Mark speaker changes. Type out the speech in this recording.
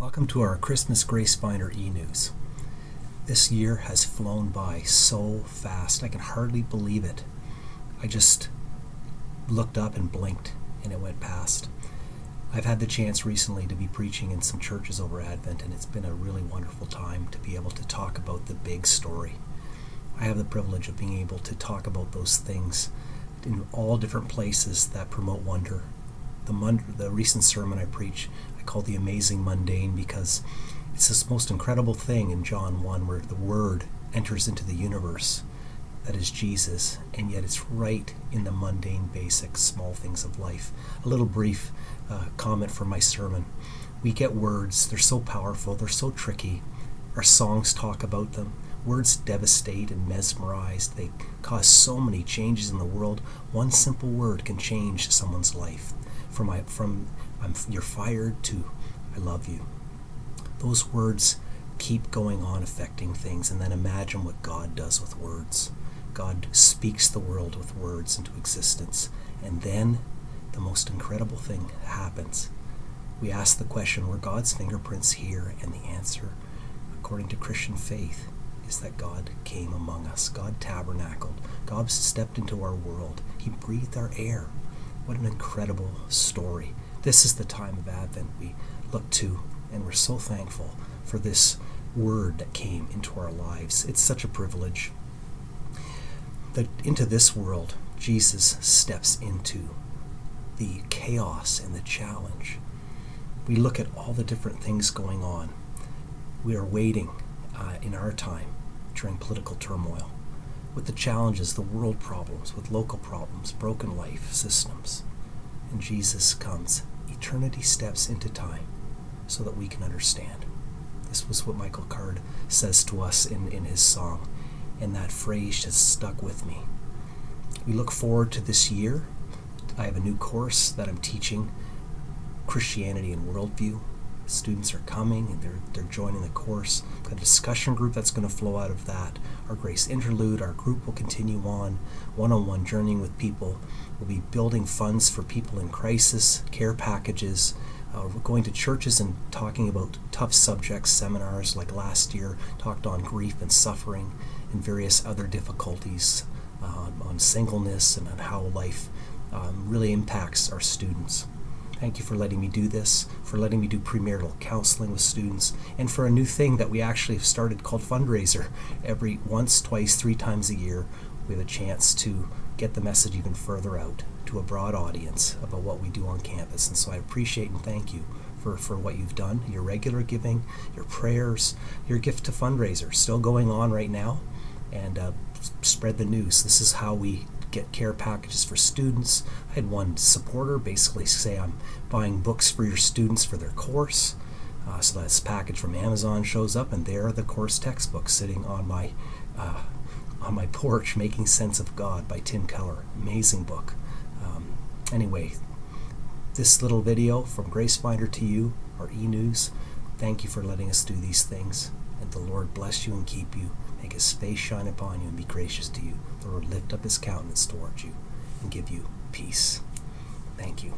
Speaker 1: Welcome to our Christmas Grace Finder e-news. This year has flown by so fast, I can hardly believe it. I just looked up and blinked and it went past. I've had the chance recently to be preaching in some churches over Advent, and it's been a really wonderful time to be able to talk about the big story. I have the privilege of being able to talk about those things in all different places that promote wonder. The recent sermon I preach, I call The Amazing Mundane, because it's this most incredible thing in John 1 where the Word enters into the universe, that is Jesus, and yet it's right in the mundane, basic, small things of life. A little brief comment from my sermon. We get words, they're so powerful, they're so tricky. Our songs talk about them. Words devastate and mesmerize. They cause so many changes in the world. One simple word can change someone's life. You're fired to I love you. Those words keep going on affecting things, and then imagine what God does with words. God speaks the world with words into existence, and then the most incredible thing happens. We ask the question, were God's fingerprints here? And the answer, according to Christian faith, is that God came among us. God tabernacled. God stepped into our world. He breathed our air. What an incredible story. This is the time of Advent we look to, and we're so thankful for this word that came into our lives. It's such a privilege that into this world, Jesus steps into the chaos and the challenge. We look at all the different things going on. We are waiting in our time during political turmoil with the challenges, the world problems, with local problems, broken life systems. And Jesus comes. Eternity steps into time so that we can understand. This was what Michael Card says to us in his song, and that phrase has stuck with me. We look forward to this year. I have a new course that I'm teaching, Christianity and Worldview. Students are coming and they're joining the course. We've got a discussion group that's going to flow out of that. Our Grace Interlude, our group will continue on, one-on-one journeying with people. We'll be building funds for people in crisis, care packages. We're going to churches and talking about tough subjects, seminars like last year, talked on grief and suffering and various other difficulties, on singleness and on how life really impacts our students. Thank you for letting me do this, for letting me do premarital counseling with students, and for a new thing that we actually have started called Fundraiser. Every once, twice, 3 times a year, we have a chance to get the message even further out to a broad audience about what we do on campus. And so I appreciate and thank you for what you've done, your regular giving, your prayers, your gift to Fundraiser, still going on right now. And spread the news. This is how we get care packages for students. I had one supporter basically say, I'm buying books for your students for their course. So this package from Amazon shows up, and there are the course textbooks sitting on my porch, Making Sense of God by Tim Keller. Amazing book. Anyway, this little video from Grace Finder to you, our e-news. Thank you for letting us do these things. And the Lord bless you and keep you. Make his face shine upon you and be gracious to you. The Lord lift up his countenance towards you and give you peace. Thank you.